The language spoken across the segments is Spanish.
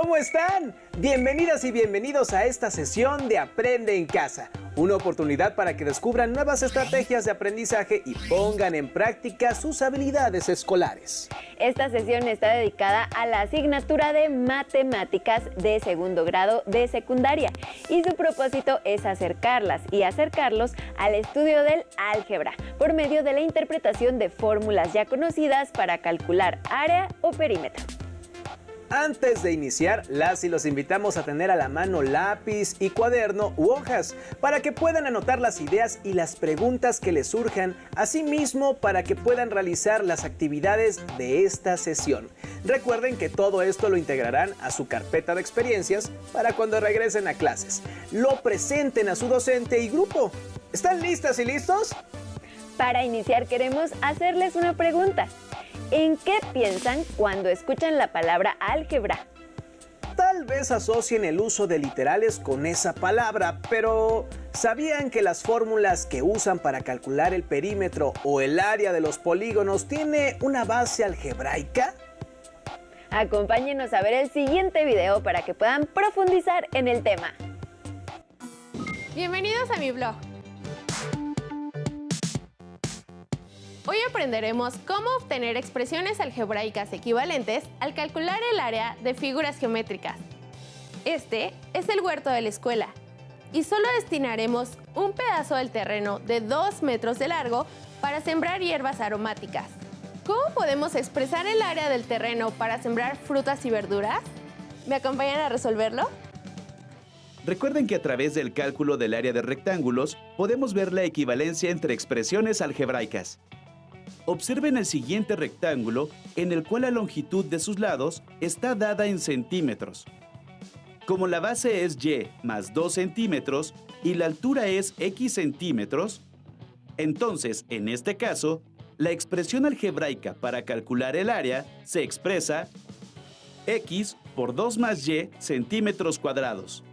¿Cómo están? Bienvenidas y bienvenidos a esta sesión de Aprende en Casa. Una oportunidad para que descubran nuevas estrategias de aprendizaje y pongan en práctica sus habilidades escolares. Esta sesión está dedicada a la asignatura de Matemáticas de segundo grado de secundaria y su propósito es acercarlas y acercarlos al estudio del álgebra por medio de la interpretación de fórmulas ya conocidas para calcular área o perímetro. Antes de iniciar, las y los invitamos a tener a la mano lápiz y cuaderno u hojas para que puedan anotar las ideas y las preguntas que les surjan, asimismo para que puedan realizar las actividades de esta sesión. Recuerden que todo esto lo integrarán a su carpeta de experiencias para cuando regresen a clases. Lo presenten a su docente y grupo. ¿Están listas y listos? Para iniciar queremos hacerles una pregunta. ¿En qué piensan cuando escuchan la palabra álgebra? Tal vez asocien el uso de literales con esa palabra, pero ¿sabían que las fórmulas que usan para calcular el perímetro o el área de los polígonos tiene una base algebraica? Acompáñenos a ver el siguiente video para que puedan profundizar en el tema. Bienvenidos a mi blog. Hoy aprenderemos cómo obtener expresiones algebraicas equivalentes al calcular el área de figuras geométricas. Este es el huerto de la escuela y solo destinaremos un pedazo del terreno de 2 metros de largo para sembrar hierbas aromáticas. ¿Cómo podemos expresar el área del terreno para sembrar frutas y verduras? ¿Me acompañan a resolverlo? Recuerden que a través del cálculo del área de rectángulos podemos ver la equivalencia entre expresiones algebraicas. Observen el siguiente rectángulo en el cual la longitud de sus lados está dada en centímetros. Como la base es y más 2 centímetros y la altura es x centímetros, entonces, en este caso, la expresión algebraica para calcular el área se expresa x por 2 más y centímetros cuadrados.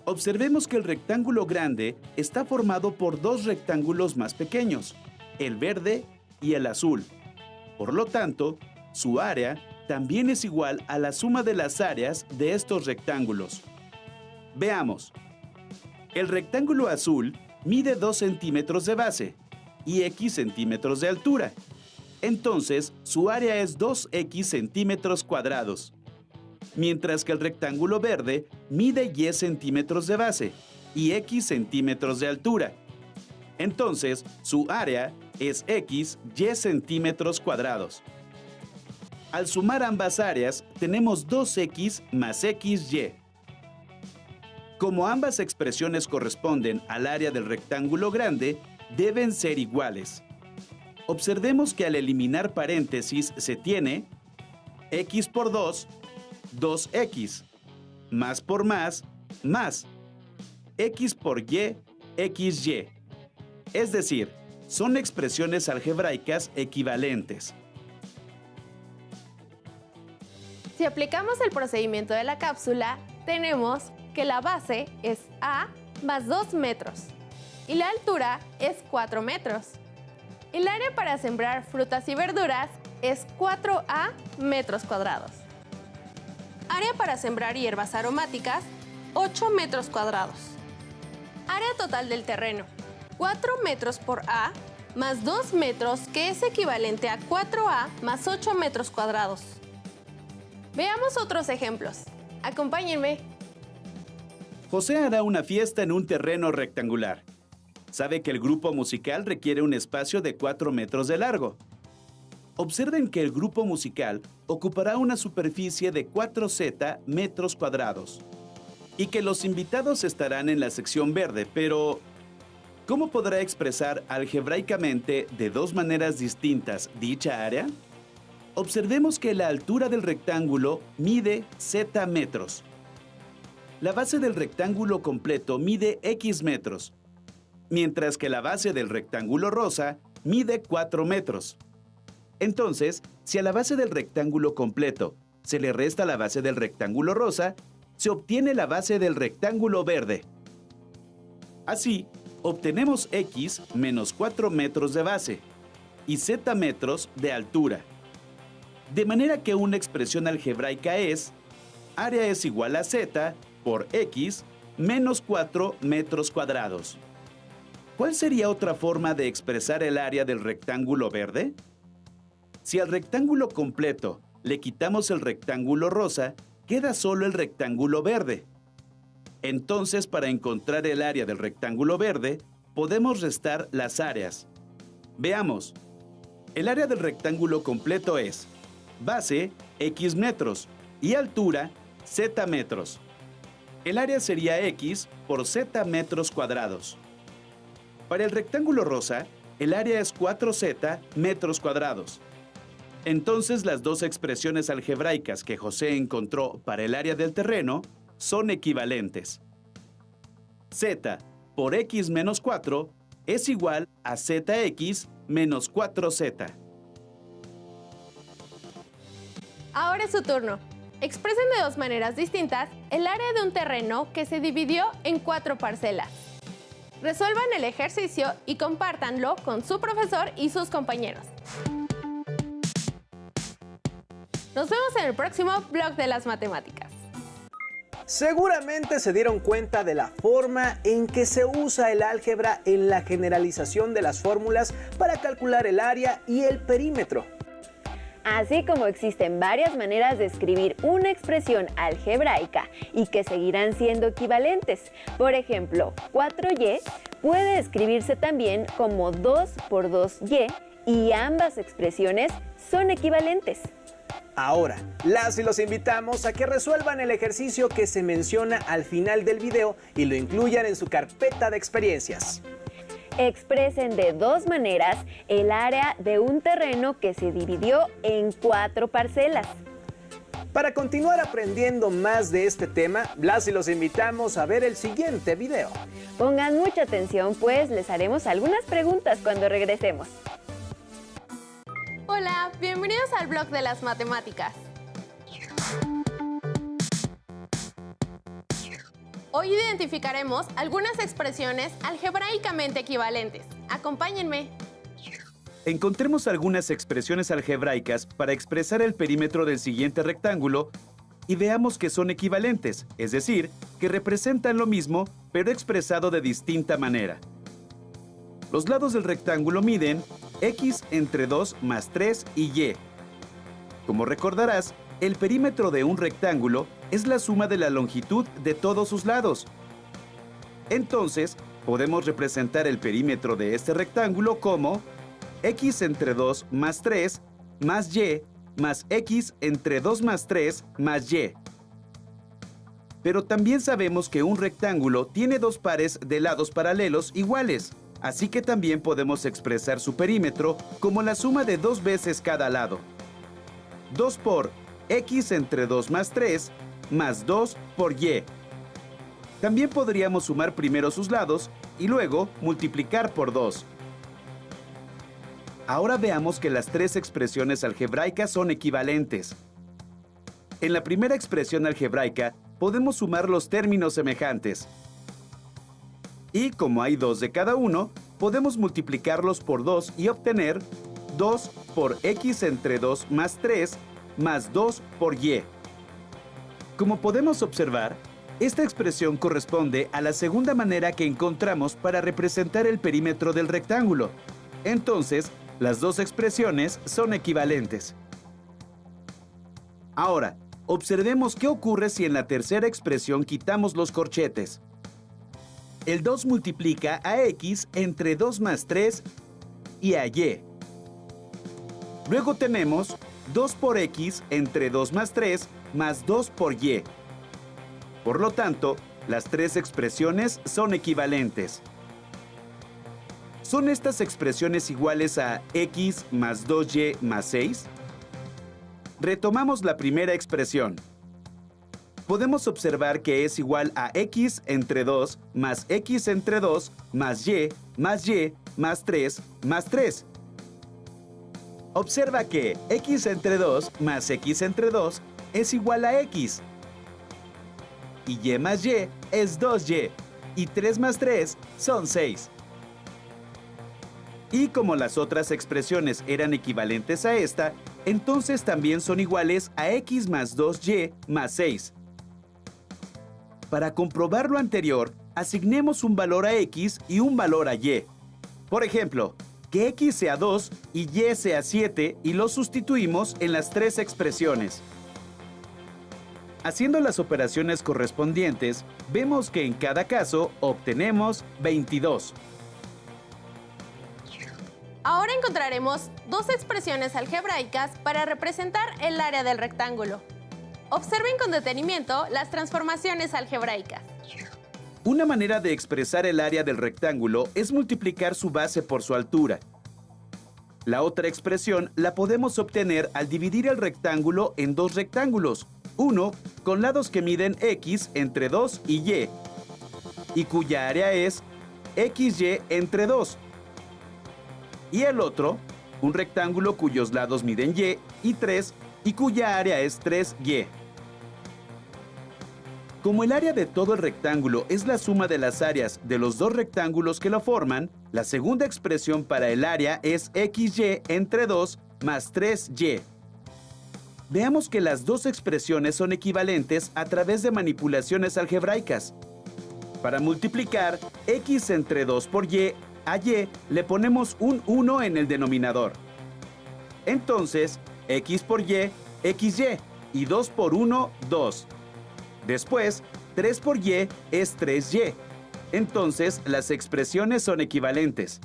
Observemos que el rectángulo grande está formado por dos rectángulos más pequeños, el verde y el azul. Por lo tanto, su área también es igual a la suma de las áreas de estos rectángulos. Veamos. El rectángulo azul mide 2 centímetros de base y x centímetros de altura. Entonces, su área es 2x centímetros cuadrados. Mientras que el rectángulo verde mide y centímetros de base y x centímetros de altura. Entonces, su área es x y centímetros cuadrados. Al sumar ambas áreas, tenemos 2x más xy. Como ambas expresiones corresponden al área del rectángulo grande, deben ser iguales. Observemos que al eliminar paréntesis se tiene x por 2, 2x, más por más, x por y, xy. Es decir, son expresiones algebraicas equivalentes. Si aplicamos el procedimiento de la cápsula, tenemos que la base es a más 2 metros y la altura es 4 metros. El área para sembrar frutas y verduras es 4a metros cuadrados. Área para sembrar hierbas aromáticas, 8 metros cuadrados. Área total del terreno, 4 metros por a más 2 metros, que es equivalente a 4a más 8 metros cuadrados. Veamos otros ejemplos. Acompáñenme. José hará una fiesta en un terreno rectangular. Sabe que el grupo musical requiere un espacio de 4 metros de largo. Observen que el grupo musical ocupará una superficie de 4z metros cuadrados y que los invitados estarán en la sección verde, pero ¿cómo podrá expresar algebraicamente de dos maneras distintas dicha área? Observemos que la altura del rectángulo mide z metros. La base del rectángulo completo mide x metros, mientras que la base del rectángulo rosa mide 4 metros. Entonces, si a la base del rectángulo completo se le resta la base del rectángulo rosa, se obtiene la base del rectángulo verde. Así, obtenemos x menos 4 metros de base y z metros de altura. De manera que una expresión algebraica es área es igual a z por x menos 4 metros cuadrados. ¿Cuál sería otra forma de expresar el área del rectángulo verde? Si al rectángulo completo le quitamos el rectángulo rosa, queda solo el rectángulo verde. Entonces, para encontrar el área del rectángulo verde, podemos restar las áreas. Veamos. El área del rectángulo completo es base, x metros, y altura, z metros. El área sería x por z metros cuadrados. Para el rectángulo rosa, el área es 4z metros cuadrados. Entonces, las dos expresiones algebraicas que José encontró para el área del terreno son equivalentes. Z por x menos 4 es igual a zx menos 4z. Ahora es su turno. Expresen de dos maneras distintas el área de un terreno que se dividió en 4 parcelas. Resuelvan el ejercicio y compártanlo con su profesor y sus compañeros. Nos vemos en el próximo Blog de las Matemáticas. Seguramente se dieron cuenta de la forma en que se usa el álgebra en la generalización de las fórmulas para calcular el área y el perímetro. Así como existen varias maneras de escribir una expresión algebraica y que seguirán siendo equivalentes. Por ejemplo, 4y puede escribirse también como 2 por 2y y ambas expresiones son equivalentes. Ahora, las y los invitamos a que resuelvan el ejercicio que se menciona al final del video y lo incluyan en su carpeta de experiencias. Expresen de dos maneras el área de un terreno que se dividió en 4 parcelas. Para continuar aprendiendo más de este tema, las y los invitamos a ver el siguiente video. Pongan mucha atención, pues les haremos algunas preguntas cuando regresemos. Hola, bienvenidos al Blog de las Matemáticas. Hoy identificaremos algunas expresiones algebraicamente equivalentes. Acompáñenme. Encontremos algunas expresiones algebraicas para expresar el perímetro del siguiente rectángulo y veamos que son equivalentes, es decir, que representan lo mismo, pero expresado de distinta manera. Los lados del rectángulo miden x entre 2 más 3 y y. Como recordarás, el perímetro de un rectángulo es la suma de la longitud de todos sus lados. Entonces, podemos representar el perímetro de este rectángulo como x entre 2 más 3 más y más x entre 2 más 3 más y. Pero también sabemos que un rectángulo tiene dos pares de lados paralelos iguales, así que también podemos expresar su perímetro como la suma de 2 veces cada lado. 2 por x entre 2 más 3 más 2 por y. También podríamos sumar primero sus lados y luego multiplicar por 2. Ahora veamos que las tres expresiones algebraicas son equivalentes. En la primera expresión algebraica podemos sumar los términos semejantes. Y como hay 2 de cada uno, podemos multiplicarlos por 2 y obtener 2 por x entre 2 más 3 más 2 por y. Como podemos observar, esta expresión corresponde a la segunda manera que encontramos para representar el perímetro del rectángulo. Entonces, las dos expresiones son equivalentes. Ahora, observemos qué ocurre si en la tercera expresión quitamos los corchetes. El 2 multiplica a x entre 2 más 3 y a y. Luego tenemos 2 por x entre 2 más 3 más 2 por y. Por lo tanto, las tres expresiones son equivalentes. ¿Son estas expresiones iguales a x más 2y más 6? Retomamos la primera expresión. Podemos observar que es igual a x entre 2 más x entre 2 más y más 3 más 3. Observa que x entre 2 más x entre 2 es igual a x. Y y más y es 2y. Y 3 más 3 son 6. Y como las otras expresiones eran equivalentes a esta, entonces también son iguales a x más 2y más 6. Para comprobar lo anterior, asignemos un valor a x y un valor a y. Por ejemplo, que x sea 2 y y sea 7 y lo sustituimos en las tres expresiones. Haciendo las operaciones correspondientes, vemos que en cada caso obtenemos 22. Ahora encontraremos dos expresiones algebraicas para representar el área del rectángulo. Observen con detenimiento las transformaciones algebraicas. Una manera de expresar el área del rectángulo es multiplicar su base por su altura. La otra expresión la podemos obtener al dividir el rectángulo en dos rectángulos, uno con lados que miden x entre 2 y cuya área es xy entre 2. Y el otro, un rectángulo cuyos lados miden y 3 y cuya área es 3y. Como el área de todo el rectángulo es la suma de las áreas de los dos rectángulos que lo forman, la segunda expresión para el área es xy entre 2 más 3y. Veamos que las dos expresiones son equivalentes a través de manipulaciones algebraicas. Para multiplicar x entre 2 por y, a y le ponemos un 1 en el denominador. Entonces, x por y, xy, y 2 por 1, 2. Después, 3 por y es 3y. Entonces, las expresiones son equivalentes.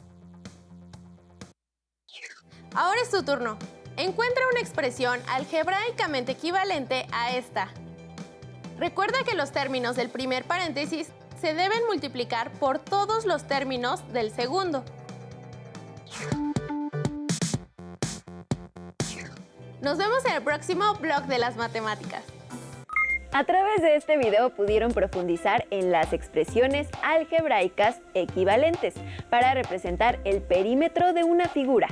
Ahora es tu turno. Encuentra una expresión algebraicamente equivalente a esta. Recuerda que los términos del primer paréntesis se deben multiplicar por todos los términos del segundo. Nos vemos en el próximo blog de las matemáticas. A través de este video pudieron profundizar en las expresiones algebraicas equivalentes para representar el perímetro de una figura.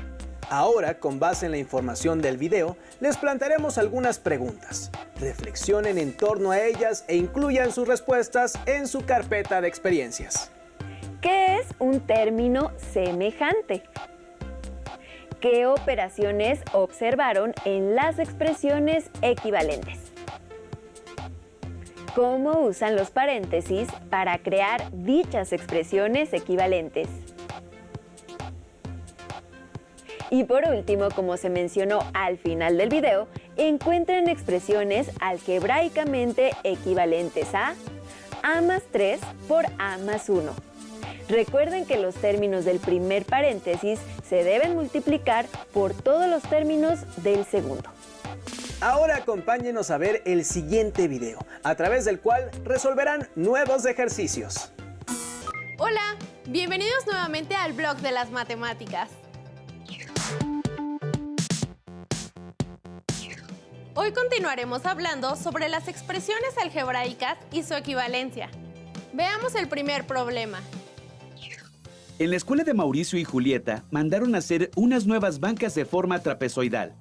Ahora, con base en la información del video, les plantearemos algunas preguntas. Reflexionen en torno a ellas e incluyan sus respuestas en su carpeta de experiencias. ¿Qué es un término semejante? ¿Qué operaciones observaron en las expresiones equivalentes? ¿Cómo usan los paréntesis para crear dichas expresiones equivalentes? Y por último, como se mencionó al final del video, encuentren expresiones algebraicamente equivalentes a más 3 por a más 1. Recuerden que los términos del primer paréntesis se deben multiplicar por todos los términos del segundo. Ahora acompáñenos a ver el siguiente video, a través del cual resolverán nuevos ejercicios. Hola, bienvenidos nuevamente al blog de las matemáticas. Hoy continuaremos hablando sobre las expresiones algebraicas y su equivalencia. Veamos el primer problema. En la escuela de Mauricio y Julieta mandaron hacer unas nuevas bancas de forma trapezoidal.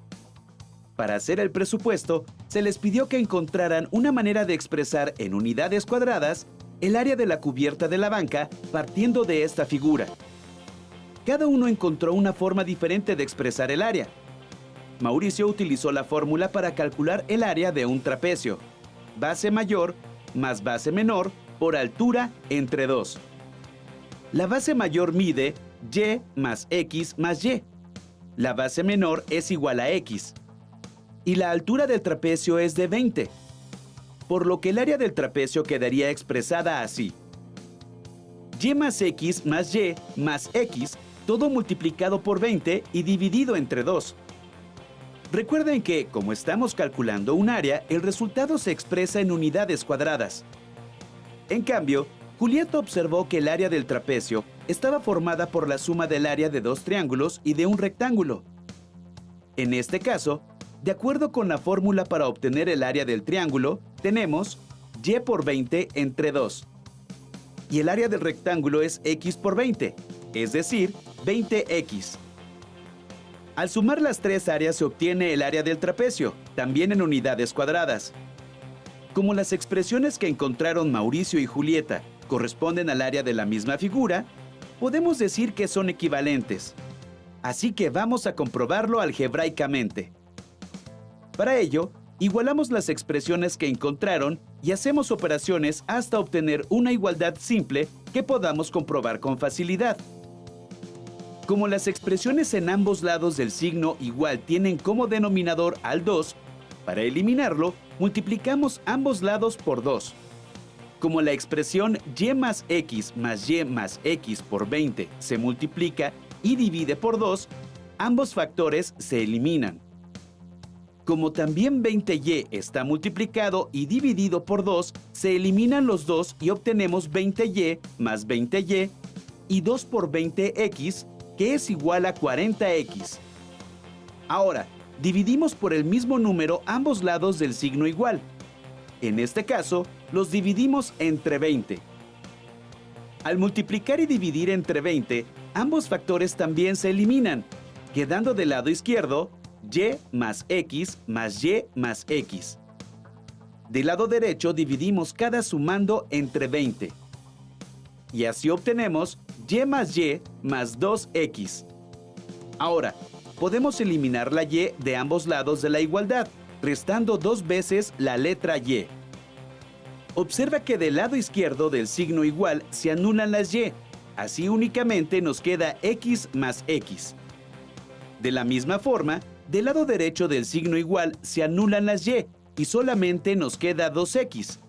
Para hacer el presupuesto, se les pidió que encontraran una manera de expresar en unidades cuadradas el área de la cubierta de la banca partiendo de esta figura. Cada uno encontró una forma diferente de expresar el área. Mauricio utilizó la fórmula para calcular el área de un trapecio: base mayor más base menor por altura entre 2. La base mayor mide y más x más y. La base menor es igual a x. Y la altura del trapecio es de 20. Por lo que el área del trapecio quedaría expresada así: y más x más y más x, todo multiplicado por 20 y dividido entre 2. Recuerden que, como estamos calculando un área, el resultado se expresa en unidades cuadradas. En cambio, Julieta observó que el área del trapecio estaba formada por la suma del área de dos triángulos y de un rectángulo. En este caso, de acuerdo con la fórmula para obtener el área del triángulo, tenemos y por 20 entre 2. Y el área del rectángulo es x por 20, es decir, 20x. Al sumar las tres áreas se obtiene el área del trapecio, también en unidades cuadradas. Como las expresiones que encontraron Mauricio y Julieta corresponden al área de la misma figura, podemos decir que son equivalentes. Así que vamos a comprobarlo algebraicamente. Para ello, igualamos las expresiones que encontraron y hacemos operaciones hasta obtener una igualdad simple que podamos comprobar con facilidad. Como las expresiones en ambos lados del signo igual tienen como denominador al 2, para eliminarlo, multiplicamos ambos lados por 2. Como la expresión y más x por 20 se multiplica y divide por 2, ambos factores se eliminan. Como también 20y está multiplicado y dividido por 2, se eliminan los dos y obtenemos 20y más 20y y 2 por 20x, que es igual a 40x. Ahora, dividimos por el mismo número ambos lados del signo igual. En este caso, los dividimos entre 20. Al multiplicar y dividir entre 20, ambos factores también se eliminan, quedando del lado izquierdo y más x más y más x. Del lado derecho dividimos cada sumando entre 20. Y así obtenemos y más 2x. Ahora, podemos eliminar la y de ambos lados de la igualdad, restando 2 veces la letra y. Observa que del lado izquierdo del signo igual se anulan las y, así únicamente nos queda x más x. De la misma forma, del lado derecho del signo igual se anulan las y solamente nos queda 2x.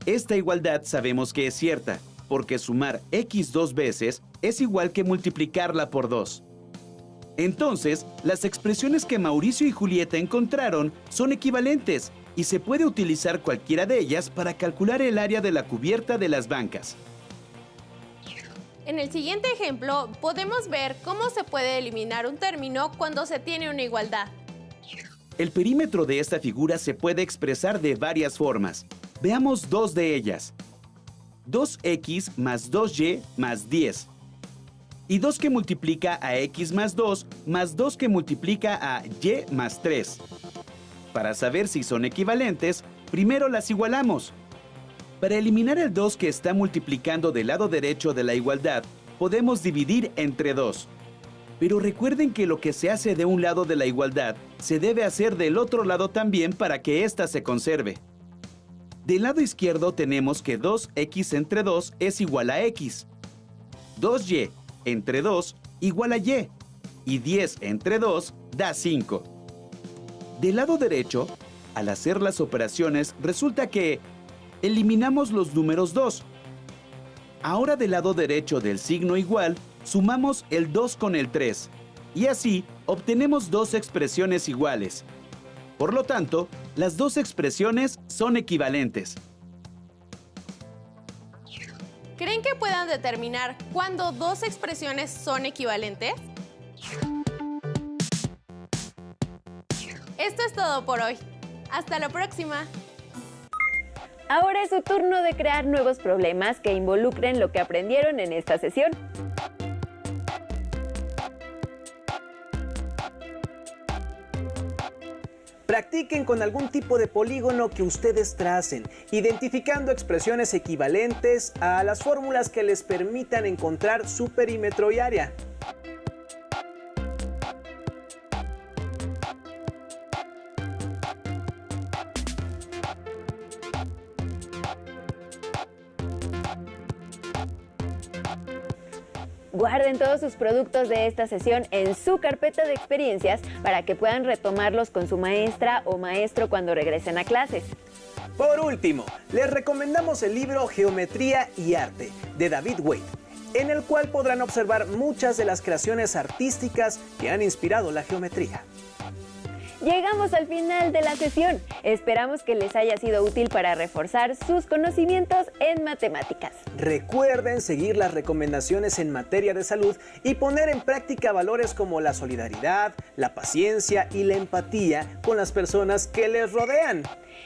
Esta igualdad sabemos que es cierta, porque sumar x 2 veces es igual que multiplicarla por 2. Entonces, las expresiones que Mauricio y Julieta encontraron son equivalentes y se puede utilizar cualquiera de ellas para calcular el área de la cubierta de las bancas. En el siguiente ejemplo, podemos ver cómo se puede eliminar un término cuando se tiene una igualdad. El perímetro de esta figura se puede expresar de varias formas. Veamos dos de ellas. 2x más 2y más 10. Y 2 que multiplica a x más 2 que multiplica a y más 3. Para saber si son equivalentes, primero las igualamos. Para eliminar el 2 que está multiplicando del lado derecho de la igualdad, podemos dividir entre 2. Pero recuerden que lo que se hace de un lado de la igualdad se debe hacer del otro lado también para que ésta se conserve. Del lado izquierdo tenemos que 2x entre 2 es igual a x. 2y entre 2 igual a y. Y 10 entre 2 da 5. Del lado derecho, al hacer las operaciones, resulta que eliminamos los números 2. Ahora del lado derecho del signo igual, sumamos el 2 con el 3. Y así obtenemos dos expresiones iguales. Por lo tanto, las dos expresiones son equivalentes. ¿Creen que puedan determinar cuándo dos expresiones son equivalentes? Esto es todo por hoy. Hasta la próxima. Ahora es su turno de crear nuevos problemas que involucren lo que aprendieron en esta sesión. Practiquen con algún tipo de polígono que ustedes tracen, identificando expresiones equivalentes a las fórmulas que les permitan encontrar su perímetro y área. Guarden todos sus productos de esta sesión en su carpeta de experiencias para que puedan retomarlos con su maestra o maestro cuando regresen a clases. Por último, les recomendamos el libro Geometría y Arte de David Wade, en el cual podrán observar muchas de las creaciones artísticas que han inspirado la geometría. Llegamos al final de la sesión. Esperamos que les haya sido útil para reforzar sus conocimientos en matemáticas. Recuerden seguir las recomendaciones en materia de salud y poner en práctica valores como la solidaridad, la paciencia y la empatía con las personas que les rodean.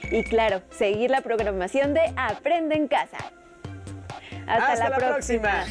Y claro, seguir la programación de Aprende en Casa. Hasta la próxima.